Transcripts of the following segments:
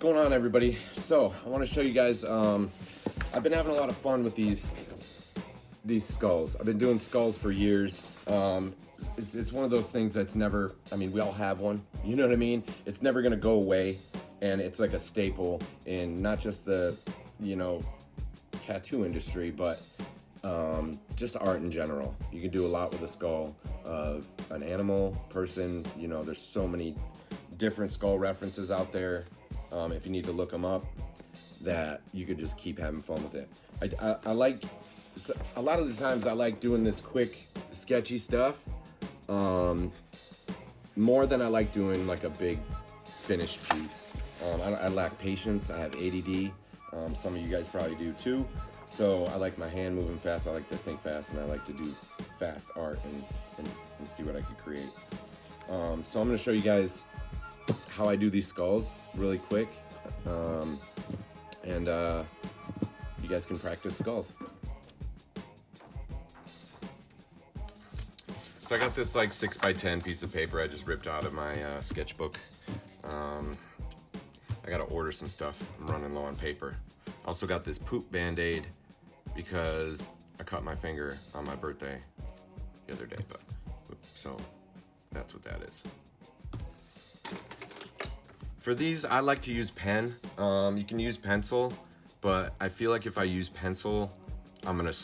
going on, everybody? So I want to show you guys. I've been having a lot of fun with these skulls. I've been doing skulls for years. It's one of those things that's never. I mean, we all have one. You know what I mean? It's never gonna go away, and it's like a staple in not just the tattoo industry, but just art in general. You can do a lot with a skull of an animal, person. There's so many different skull references out there. If you need to look them up, that you could just keep having fun with it. I like, a lot of the times I like doing this quick, sketchy stuff more than I like doing like a big finished piece. I lack patience. I have ADD. Some of you guys probably do too. So I like my hand moving fast. I like to think fast, and I like to do fast art and see what I could create. So I'm going to show you guys how I do these skulls really quick, and you guys can practice skulls. So I got this like 6x10 piece of paper I just ripped out of my sketchbook. I gotta order some stuff. I'm running low on paper. Also got this poop band-aid because I cut my finger on my birthday the other day, so that's what that is. For these, I like to use pen. You can use pencil, but I feel like if I use pencil, I'm gonna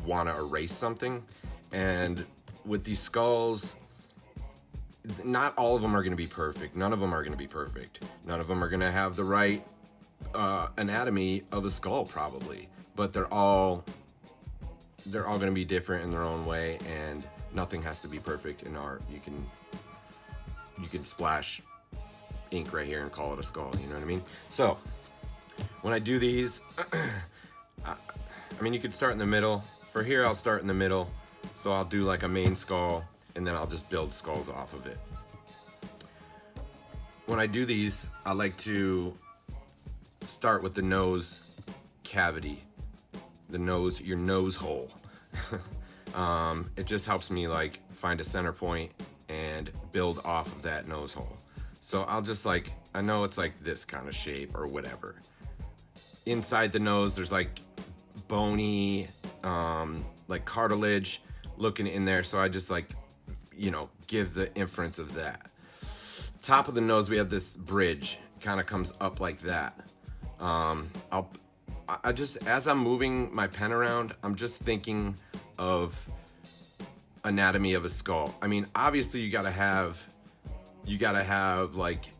wanna erase something. And with these skulls, not all of them are gonna be perfect. None of them are gonna be perfect. None of them are gonna have the right anatomy of a skull, probably. But they're all gonna be different in their own way, and nothing has to be perfect in art. You can splash ink right here and call it a skull, you know what I mean? So when I do these, I mean, you could start in the middle. For here, I'll start in the middle. So I'll do like a main skull, and then I'll just build skulls off of it. When I do these, I like to start with the nose cavity, your nose hole. It just helps me like find a center point and build off of that nose hole. So I'll just like, I know it's like this kind of shape or whatever. Inside the nose, there's like bony, like cartilage looking in there. So I just like, give the inference of that. Top of the nose, we have this bridge, kind of comes up like that. I just, as I'm moving my pen around, I'm just thinking of anatomy of a skull. I mean, obviously you gotta have like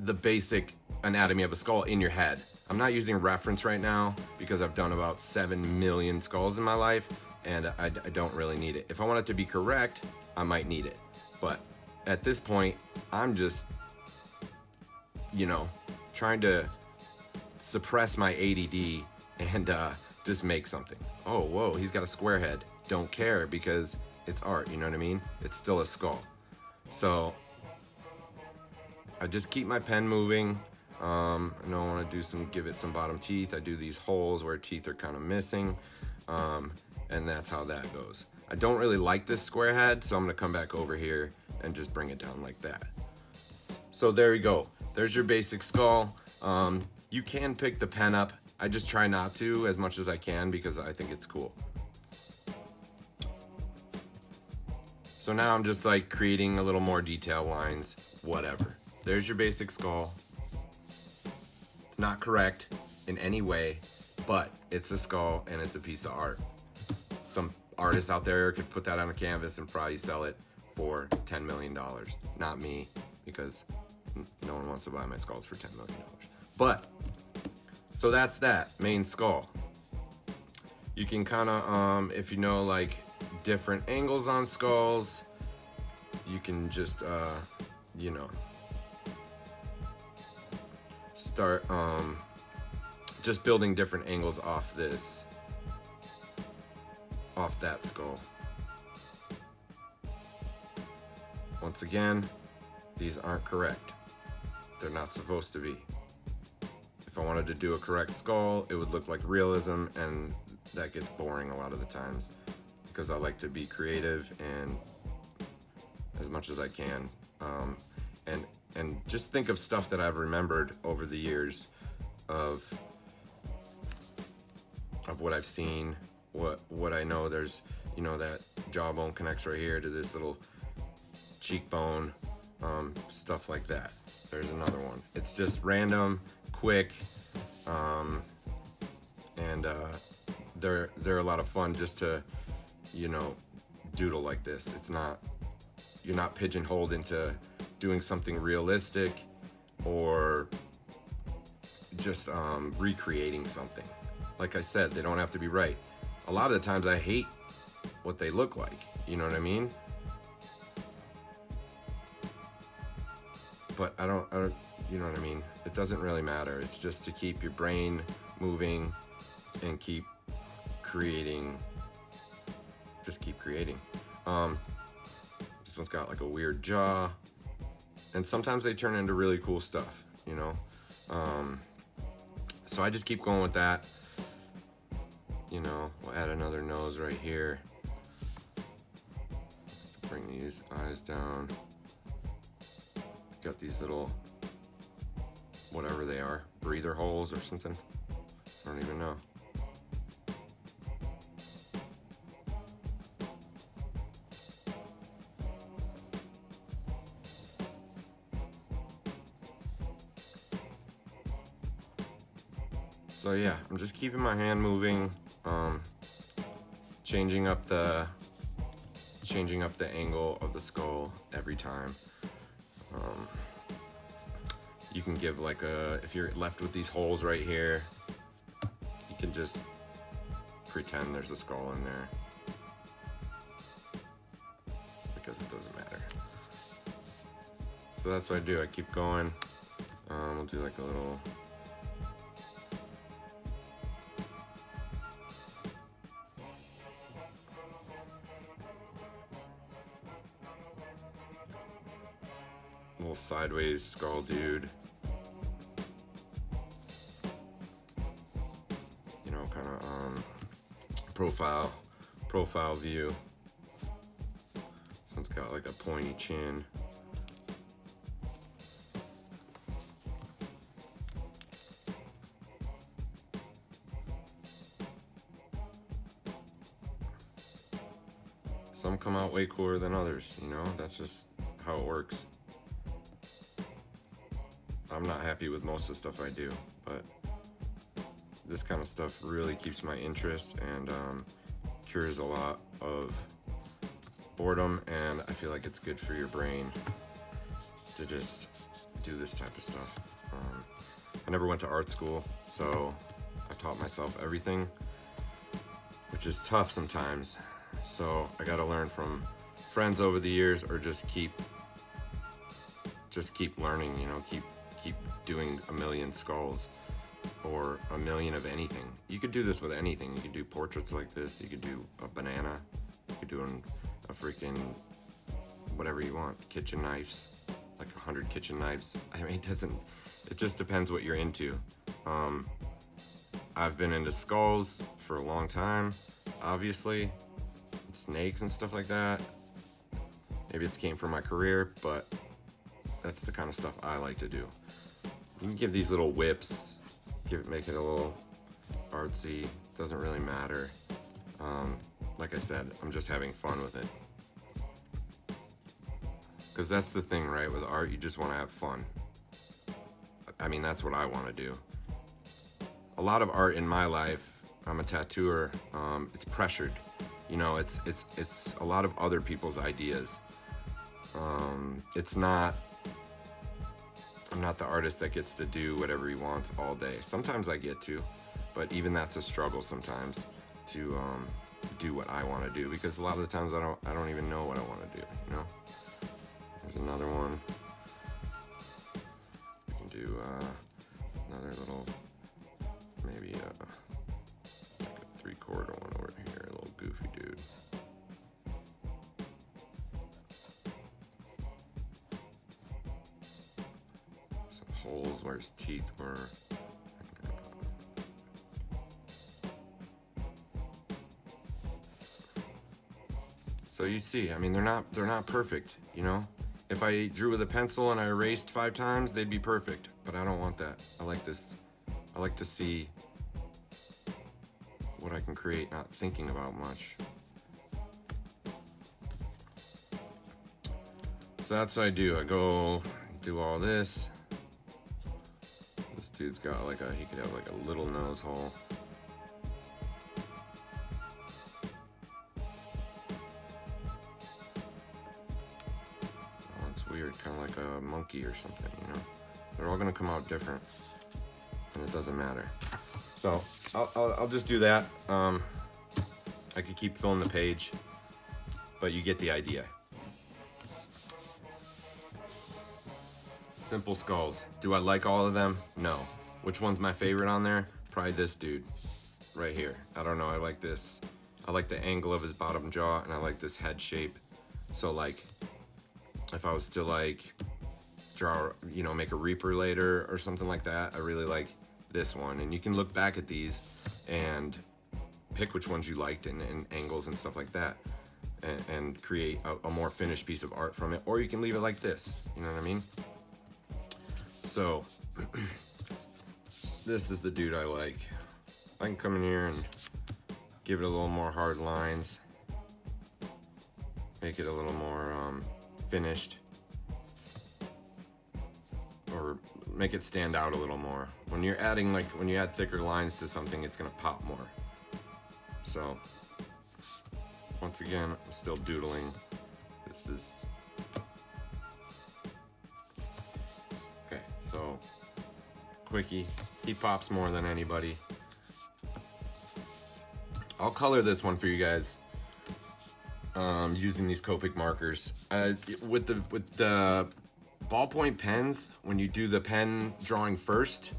the basic anatomy of a skull in your head. I'm not using reference right now because I've done about 7 million skulls in my life, and I don't really need it. If I want it to be correct, I might need it. But at this point, I'm just, trying to suppress my ADD and just make something. Oh, whoa, he's got a square head. Don't care, because it's art, you know what I mean? It's still a skull. So I just keep my pen moving. I know I want to give it some bottom teeth. I do these holes where teeth are kind of missing, and that's how that goes. I don't really like this square head, so I'm going to come back over here and just bring it down like that. So there you go. There's your basic skull. You can pick the pen up. I just try not to as much as I can because I think it's cool. So now I'm just like creating a little more detail lines, whatever. There's your basic skull. It's not correct in any way, but it's a skull and it's a piece of art. Some artist out there could put that on a canvas and probably sell it for $10 million. Not me, because no one wants to buy my skulls for $10 million. But, so that's that main skull. You can kind of, if you know like different angles on skulls, you can just, start just building different angles off that skull. Once again, these aren't correct. They're not supposed to be. If I wanted to do a correct skull, it would look like realism, and that gets boring a lot of the times because I like to be creative and as much as I can. and just think of stuff that I've remembered over the years of what I've seen, what I know. There's, you know, that jawbone connects right here to this little cheekbone, stuff like that. There's another one. It's just random, quick, and they're a lot of fun just to, you know, doodle like this. It's not, you're not pigeonholed into doing something realistic or just recreating something. Like I said, they don't have to be right. A lot of the times I hate what they look like, you know what I mean? But I don't, you know what I mean? It doesn't really matter. It's just to keep your brain moving and keep creating. Just keep creating. This one's got like a weird jaw, and sometimes they turn into really cool stuff, you know? So I just keep going with that. You know, we'll add another nose right here. Bring these eyes down. Got these little, whatever they are, breather holes or something. I don't even know. So yeah, I'm just keeping my hand moving, changing up the angle of the skull every time. You can give like if you're left with these holes right here, you can just pretend there's a skull in there, because it doesn't matter. So that's what I do. I keep going. We'll do like a little sideways skull dude. You know, kind of profile view. This one's got like a pointy chin. Some come out way cooler than others, you know? That's just how it works. I'm not happy with most of the stuff I do, but this kind of stuff really keeps my interest and cures a lot of boredom, and I feel like it's good for your brain to just do this type of stuff. I never went to art school, so I taught myself everything, which is tough sometimes. So I gotta learn from friends over the years, or just keep learning, you know, keep doing a million skulls or a million of anything. You could do this with anything. You could do portraits like this. You could do a banana. You could do a freaking whatever you want. Kitchen knives, like 100 kitchen knives. I mean, it just depends what you're into. I've been into skulls for a long time, obviously, snakes and stuff like that. Maybe it's came from my career, but that's the kind of stuff I like to do. You can give these little whips, make it a little artsy. Doesn't really matter. Like I said, I'm just having fun with it. Because that's the thing, right? With art, you just want to have fun. I mean, that's what I want to do. A lot of art in my life, I'm a tattooer. It's pressured. You know, it's a lot of other people's ideas. I'm not the artist that gets to do whatever he wants all day. Sometimes I get to, but even that's a struggle sometimes to do what I want to do, because a lot of the times I don't even know what I want to do, you know? There's another one. We can do another little, maybe like a 3/4 one over here, a little goofy dude. Holes where his teeth were. So you see, I mean, they're not perfect, you know? If I drew with a pencil and I erased 5 times, they'd be perfect, but I don't want that. I like this. I like to see what I can create, not thinking about much. So that's what I do. I go do all this. This dude's got like he could have like a little nose hole. Oh, it's weird, kind of like a monkey or something, you know? They're all gonna come out different, and it doesn't matter. So I'll just do that. I could keep filling the page, but you get the idea. Simple skulls. Do I like all of them? No. Which one's my favorite on there? Probably this dude right here. I don't know, I like this. I like the angle of his bottom jaw, and I like this head shape. So like, if I was to like draw, you know, make a Reaper later or something like that, I really like this one. And you can look back at these and pick which ones you liked and angles and stuff like that, and create a more finished piece of art from it. Or you can leave it like this, you know what I mean? So this is the dude I like. I can come in here and give it a little more hard lines, make it a little more finished, or make it stand out a little more. When you're adding, like when you add thicker lines to something, it's gonna pop more. So once again, I'm still doodling. This is okay. So quickie, he pops more than anybody. I'll color this one for you guys using these Copic markers. With the ballpoint pens, when you do the pen drawing first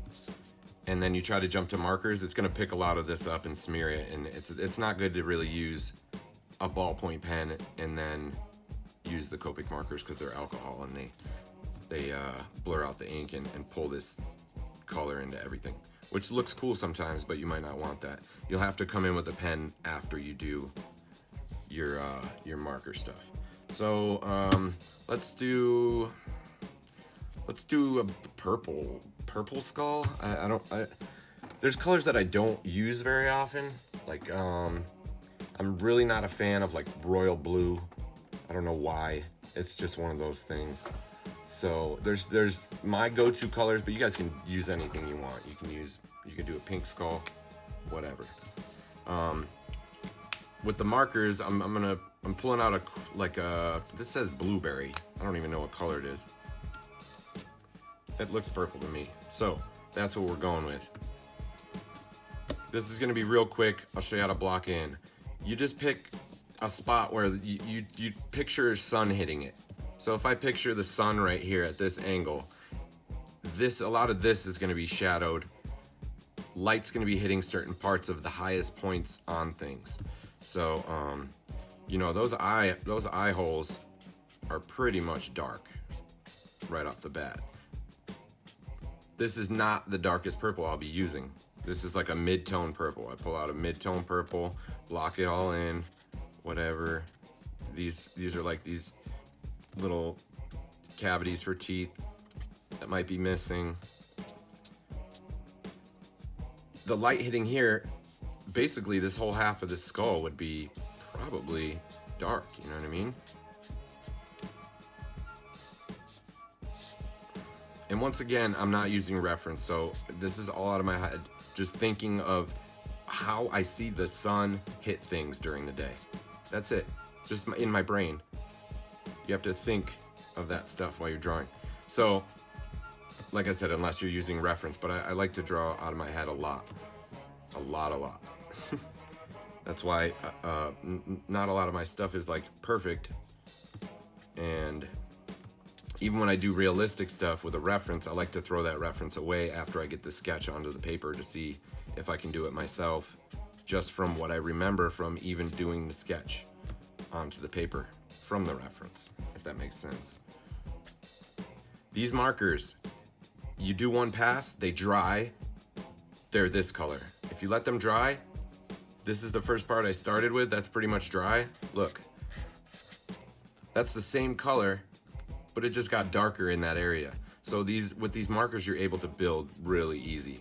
and then you try to jump to markers, it's gonna pick a lot of this up and smear it, and it's not good to really use a ballpoint pen and then use the Copic markers, because they're alcohol and they blur out the ink and pull this color into everything, which looks cool sometimes, but you might not want that. You'll have to come in with a pen after you do your marker stuff. So let's do a purple skull. There's colors that I don't use very often. Like I'm really not a fan of like royal blue. I don't know why. It's just one of those things. So there's my go-to colors, but you guys can use anything you want. You can do a pink skull, whatever. With the markers, I'm pulling out this says blueberry. I don't even know what color it is. It looks purple to me. So that's what we're going with. This is gonna be real quick. I'll show you how to block in. You just pick a spot where you picture sun hitting it. So if I picture the sun right here at this angle, a lot of this is going to be shadowed. Light's going to be hitting certain parts of the highest points on things. So, you know, those eye holes are pretty much dark right off the bat. This is not the darkest purple I'll be using. This is like a mid-tone purple. I pull out a mid-tone purple, block it all in, whatever. These are like these little cavities for teeth that might be missing. The light hitting here, basically this whole half of this skull would be probably dark, you know what I mean? And once again, I'm not using reference, so this is all out of my head, just thinking of how I see the sun hit things during the day. That's it, just in my brain. You have to think of that stuff while you're drawing. So, like I said, unless you're using reference, but I like to draw out of my head a lot. That's why not a lot of my stuff is like perfect. And even when I do realistic stuff with a reference, I like to throw that reference away after I get the sketch onto the paper to see if I can do it myself, just from what I remember from even doing the sketch onto the paper from the reference, if that makes sense. These markers, you do one pass, they dry, they're this color. If you let them dry, this is the first part I started with, that's pretty much dry. Look, that's the same color but it just got darker in that area. So with these markers, you're able to build really easy,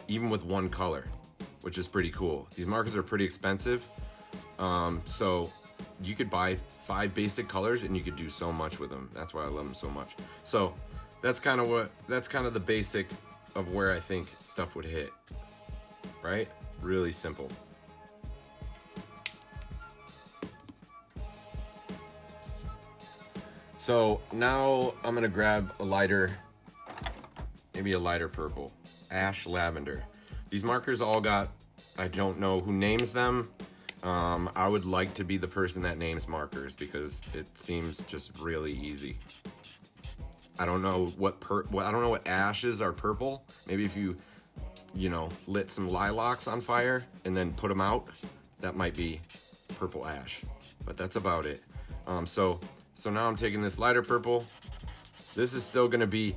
even with one color, which is pretty cool. These markers are pretty expensive, so you could buy 5 basic colors and you could do so much with them. That's why I love them so much. So that's kind of the basic of where I think stuff would hit, right? Really simple. So now I'm gonna grab a lighter, maybe a lighter purple, ash lavender. These markers all got, I don't know who names them. I would like to be the person that names markers because it seems just really easy. I don't know what ashes are purple. Maybe if you lit some lilacs on fire and then put them out, that might be purple ash. But that's about it. So now I'm taking this lighter purple. This is still gonna be,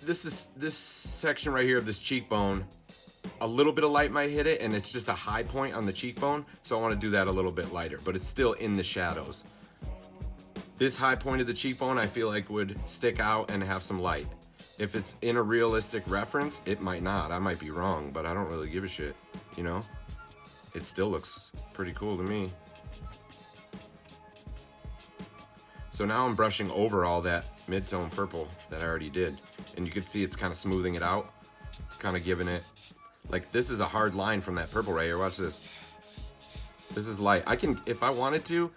this section right here of this cheekbone, a little bit of light might hit it and it's just a high point on the cheekbone. So I wanna do that a little bit lighter, but it's still in the shadows. This high point of the cheekbone I feel like would stick out and have some light. If it's in a realistic reference, it might not. I might be wrong, but I don't really give a shit, you know? It still looks pretty cool to me. So now I'm brushing over all that mid-tone purple that I already did. And you can see it's kind of smoothing it out, kind of giving it, like this is a hard line from that purple right here. Watch this. This is light. I can, if I wanted to,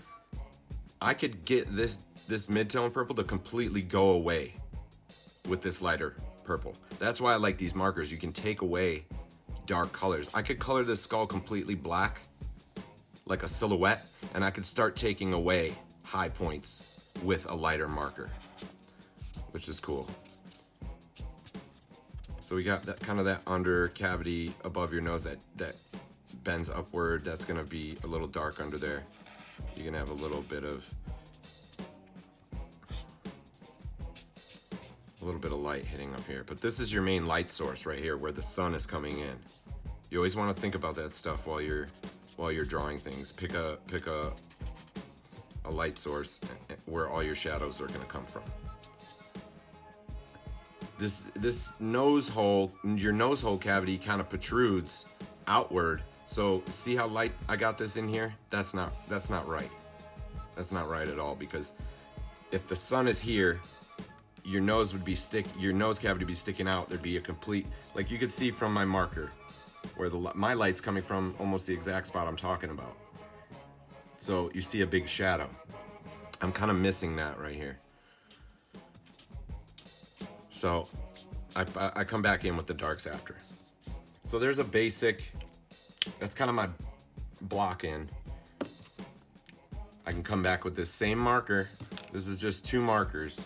I could get this mid-tone purple to completely go away with this lighter purple. That's why I like these markers. You can take away dark colors. I could color this skull completely black, like a silhouette, and I could start taking away high points with a lighter marker, which is cool. So we got that kind of that under cavity above your nose that bends upward. That's gonna be a little dark under there. You're gonna have a little bit of light hitting up here. But this is your main light source right here where the sun is coming in. You always want to think about that stuff while you're drawing things. Pick a light source where all your shadows are gonna come from. This nose hole, your nose hole cavity kind of protrudes outward. So see how light I got this in here? That's not right. That's not right at all, because if the sun is here, your nose cavity would be sticking out. There'd be a complete, like you could see from my marker where my light's coming from, almost the exact spot I'm talking about. So you see a big shadow. I'm kind of missing that right here. So I come back in with the darks after. So there's a basic, that's kind of my block in. I can come back with this same marker. This is just 2 markers.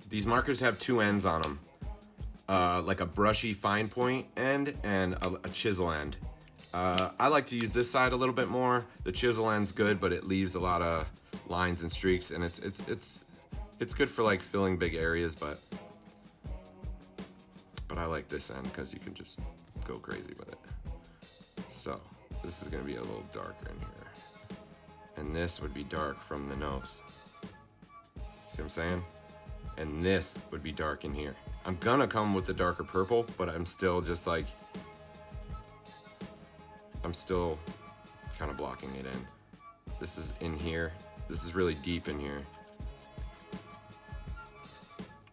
These markers have 2 ends on them, like a brushy fine point end and a chisel end. I like to use this side a little bit more. The chisel end's good, but it leaves a lot of lines and streaks, and it's good for like filling big areas, but I like this end because you can just go crazy with it. So this is gonna be a little darker in here, and this would be dark from the nose. See what I'm saying? And this would be dark in here. I'm gonna come with the darker purple, but I'm still just like, I'm still kind of blocking it in. This is in here. This is really deep in here.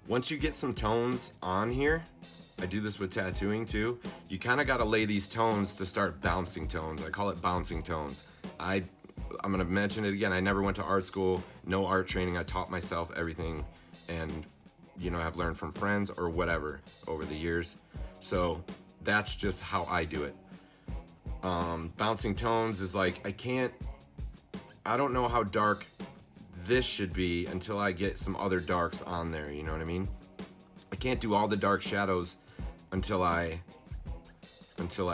Once you get some tones on here, I do this with tattooing too, you kind of got to lay these tones to start bouncing tones. I call it bouncing tones. I'm gonna mention it again. I never went to art school, no art training. I taught myself everything, and I've learned from friends or whatever over the years. So that's just how I do it. Bouncing tones is like, I don't know how dark this should be until I get some other darks on there, you know what I mean? I can't do all the dark shadows until I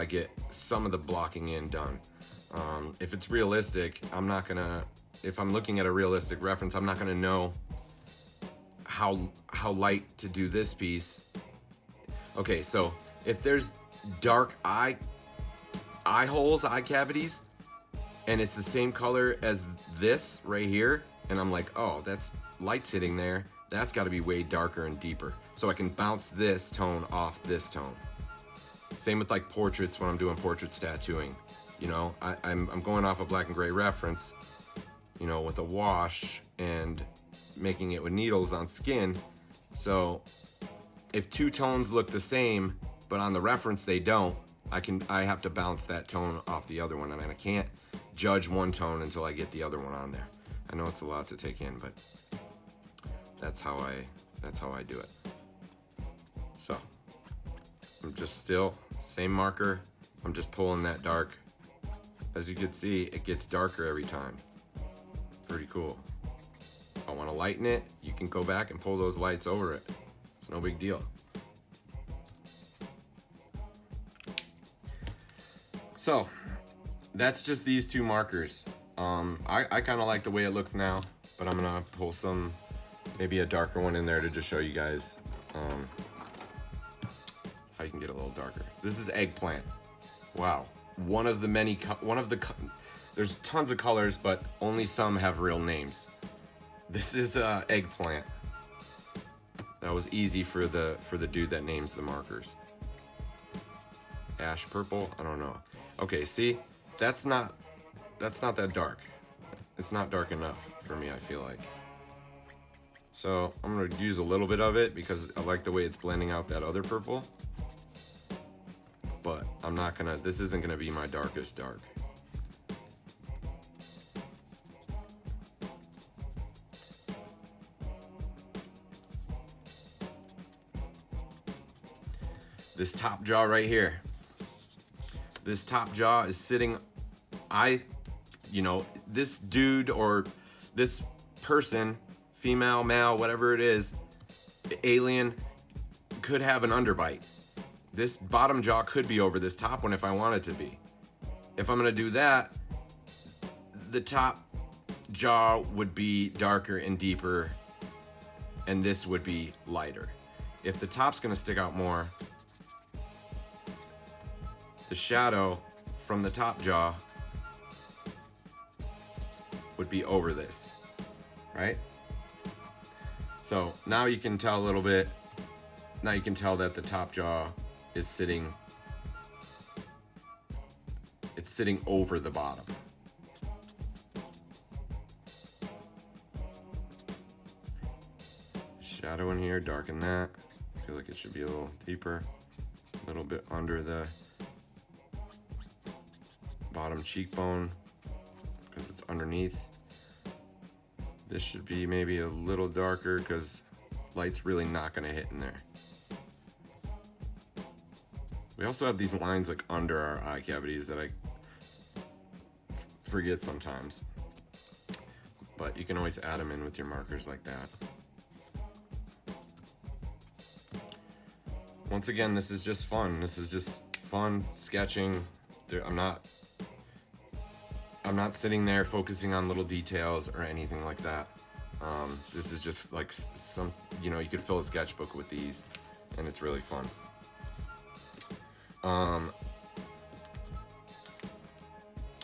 get some of the blocking in done. If it's realistic, if I'm looking at a realistic reference, I'm not gonna know how light to do this piece. Okay, so if there's dark eye eye holes, eye cavities, and it's the same color as this right here, and I'm like, oh, that's light's hitting there. That's got to be way darker and deeper. So I can bounce this tone off this tone. Same with like portraits when I'm doing portraits tattooing. You know, I'm going off a black and gray reference, you know, with a wash and making it with needles on skin. So if two tones look the same, but on the reference they don't, I have to bounce that tone off the other one, and I can't judge one tone until I get the other one on there. I know it's a lot to take in, but that's how I do it. So I'm just still same marker. I'm just pulling that dark. As you can see, it gets darker every time. Pretty cool. If I want to lighten it, you can go back and pull those lights over it. It's no big deal. So that's just these two markers. I kind of like the way it looks now, but I'm gonna pull some, maybe a darker one in there to just show you guys how you can get a little darker. This is eggplant. Wow. One of the there's tons of colors, but only some have real names. This is eggplant. That was easy for the dude that names the markers. Ash purple, I don't know. Okay, see, that's not that dark. It's not dark enough for me, I feel like. So I'm gonna use a little bit of it because I like the way it's blending out that other purple. But this isn't gonna be my darkest dark. This top jaw right here. This top jaw is sitting, this dude or this person, female, male, whatever it is, alien, could have an underbite. This bottom jaw could be over this top one if I want it to be. If I'm gonna do that, the top jaw would be darker and deeper, and this would be lighter. If the top's gonna stick out more, the shadow from the top jaw would be over this, right? So now you can tell a little bit, now you can tell that the top jaw is sitting, it's sitting over the bottom. Shadow in here, darken that. I feel like it should be a little deeper, a little bit under the bottom cheekbone because it's underneath. This should be maybe a little darker because light's really not going to hit in there. We also have these lines like under our eye cavities that I forget sometimes, but you can always add them in with your markers like that. Once again, this is just fun. This is just fun sketching. I'm not sitting there focusing on little details or anything like that. This is just like some, you could fill a sketchbook with these, and it's really fun. I'm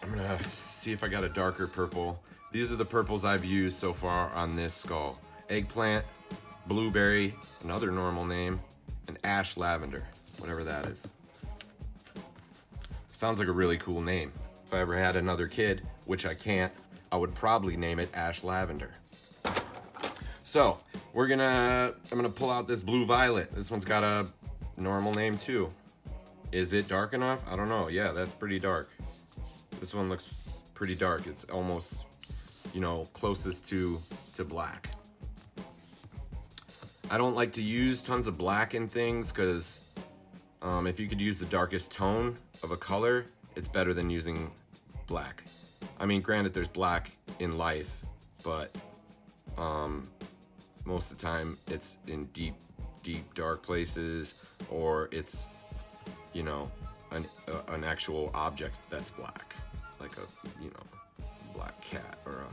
gonna see if I got a darker purple. These are the purples I've used so far on this skull. Eggplant, blueberry, another normal name, and ash lavender, whatever that is. Sounds like a really cool name. If I ever had another kid, which I can't, I would probably name it Ash Lavender. So I'm gonna pull out this blue violet. This one's got a normal name too. Is it dark enough? I don't know. Yeah, that's pretty dark. This one looks pretty dark. It's almost, closest to black. I don't like to use tons of black in things because if you could use the darkest tone of a color, it's better than using black. I mean, granted, there's black in life, but most of the time it's in deep, dark places, or it's, an actual object that's black, like a, black cat or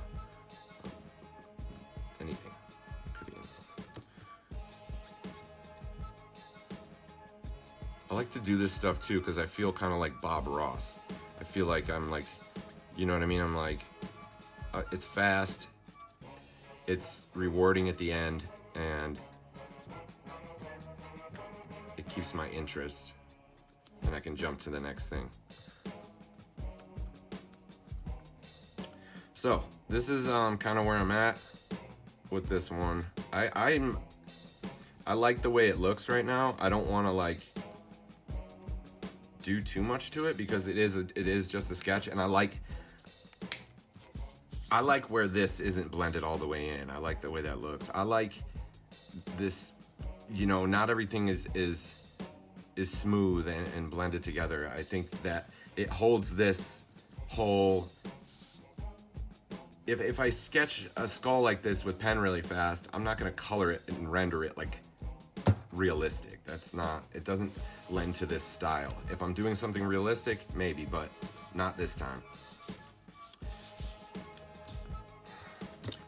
anything. Could be anything. I like to do this stuff too because I feel kind of like Bob Ross. I feel like I'm like, you know what I mean? I'm like, it's fast, it's rewarding at the end, and it keeps my interest, and I can jump to the next thing. So this is kind of where I'm at with this one. I like the way it looks right now. I don't want to like do too much to it because it is just a sketch, and I like where this isn't blended all the way in. I like the way that looks. I like this, you know, not everything is smooth and blended together. I think that it holds this whole. If I sketch a skull like this with pen really fast, I'm not gonna color it and render it like realistic. That's not, it doesn't lend to this style. If I'm doing something realistic, maybe, but not this time.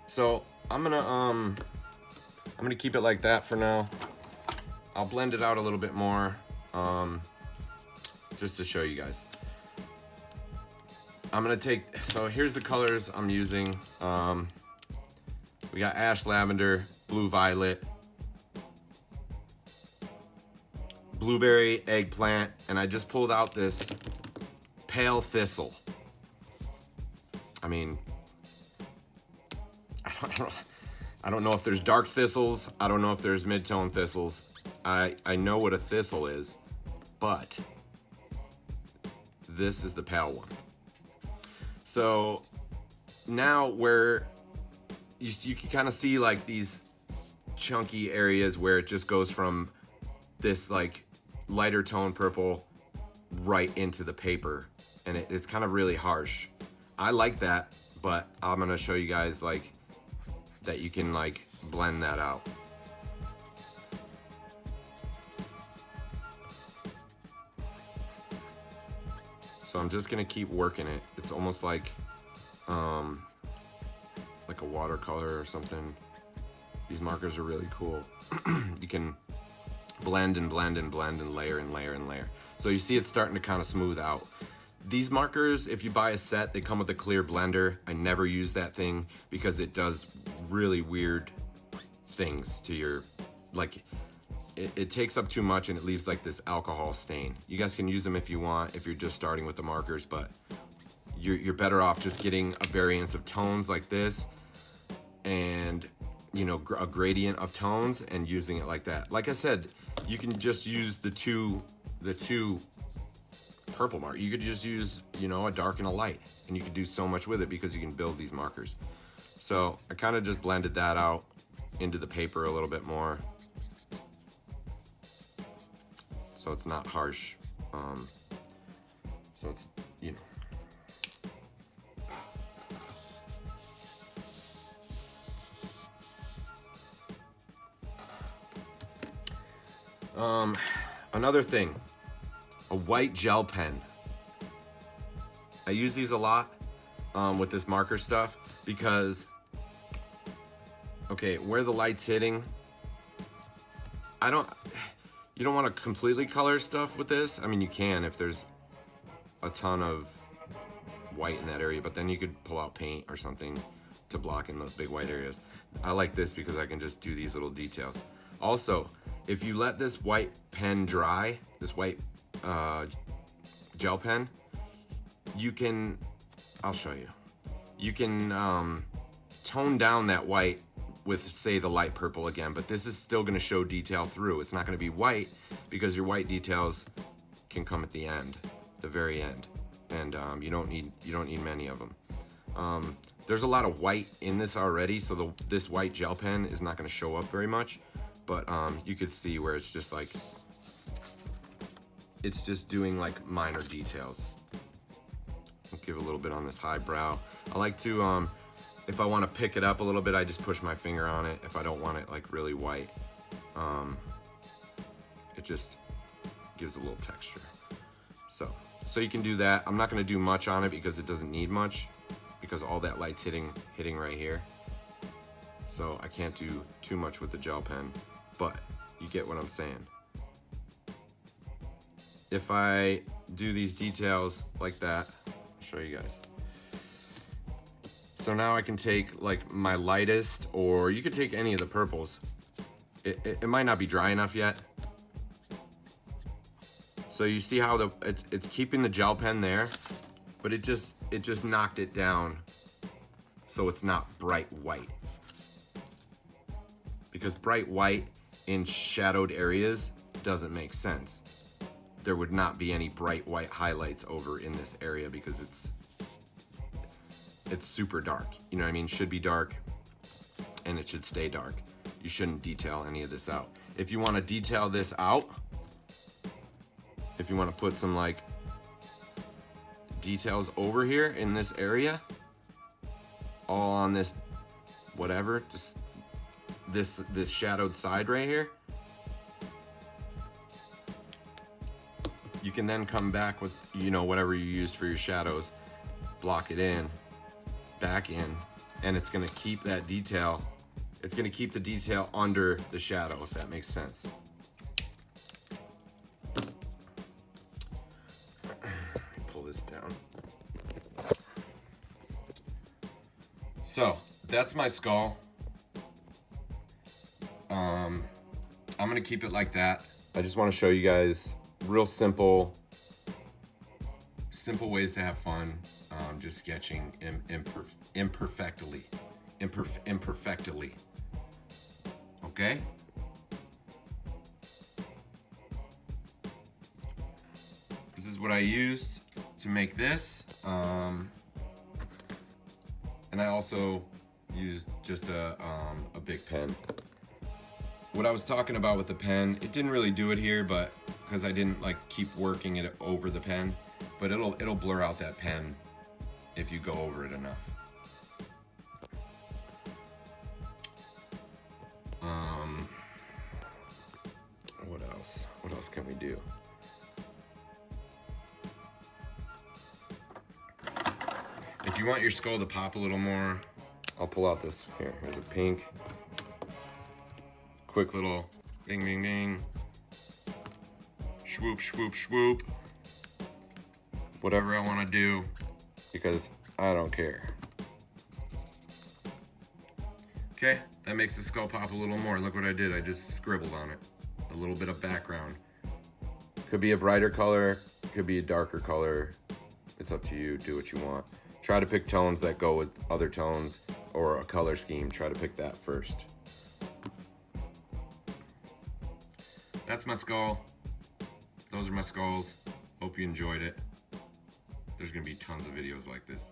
So I'm gonna keep it like that for now. I'll blend it out a little bit more, just to show you guys. I'm gonna take, so here's the colors I'm using. We got ash lavender, blue violet, blueberry eggplant, and I just pulled out this pale thistle. I mean, I don't know if there's dark thistles. I don't know if there's mid-tone thistles. I know what a thistle is, but this is the pale one. So now where you can kind of see like these chunky areas where it just goes from this like lighter tone purple right into the paper, and it's kind of really harsh. I like that, but I'm gonna show you guys like that you can like blend that out. So I'm just gonna keep working it. It's almost like a watercolor or something. These markers are really cool. You can blend and blend and blend and layer and layer and layer. So you see it's starting to kind of smooth out. These markers, if you buy a set, they come with a clear blender. I never use that thing because it does really weird things to your, like, it takes up too much and it leaves like this alcohol stain. You guys can use them if you want, if you're just starting with the markers, but you're better off just getting a variance of tones like this, and you know, a gradient of tones, and using it like that. Like I said, you can just use the two purple mark. You could just use, you know, a dark and a light, and you could do so much with it because you can build these markers. So I kind of just blended that out into the paper a little bit more, so it's not harsh. So it's, you know. Another thing, a white gel pen. I use these a lot with this marker stuff because, okay, where the light's hitting, you don't want to completely color stuff with this. I mean, you can if there's a ton of white in that area, but then you could pull out paint or something to block in those big white areas. I like this because I can just do these little details. Also, if you let this white pen dry, this white gel pen, you can, I'll show you. You can tone down that white with, say, the light purple again, but this is still gonna show detail through. It's not gonna be white because your white details can come at the end, the very end, and you don't need many of them. There's a lot of white in this already, so this white gel pen is not gonna show up very much. But you could see where it's just like, it's just doing like minor details. I'll give a little bit on this high brow. I like to, if I want to pick it up a little bit, I just push my finger on it. If I don't want it like really white, it just gives a little texture. So you can do that. I'm not gonna do much on it because it doesn't need much, because all that light's hitting right here. So I can't do too much with the gel pen. But you get what I'm saying. if I do these details like that, I'll show you guys. So now I can take like my lightest, or you could take any of the purples. It might not be dry enough yet. So you see how it's keeping the gel pen there, but it just knocked it down so it's not bright white. Because bright white in shadowed areas doesn't make sense. There would not be any bright white highlights over in this area because it's super dark. You know what I mean? Should be dark and it should stay dark. You shouldn't detail any of this out. If you want to detail this out, if you want to put some like details over here in this area, all on this whatever, just this shadowed side right here, you can then come back with, you know, whatever you used for your shadows, block it in, back in, and it's gonna keep that detail. It's gonna keep the detail under the shadow, if that makes sense. Let me pull this down. So that's my skull. I'm gonna keep it like that. I just want to show you guys real simple ways to have fun, just sketching imperfectly. Okay? This is what I used to make this. And I also used just a big pen. What I was talking about with the pen, it didn't really do it here, but because I didn't like keep working it over the pen, but it'll blur out that pen if you go over it enough. What else? What else can we do? If you want your skull to pop a little more, I'll pull out this here. Here's a pink. Quick little bing, bing, bing. Swoop, swoop, swoop. Whatever I want to do, because I don't care. Okay, that makes the skull pop a little more. Look what I did. I just scribbled on it. A little bit of background. Could be a brighter color, could be a darker color. It's up to you. Do what you want. Try to pick tones that go with other tones or a color scheme. Try to pick that first. That's my skull. Those are my skulls. Hope you enjoyed it. There's gonna be tons of videos like this.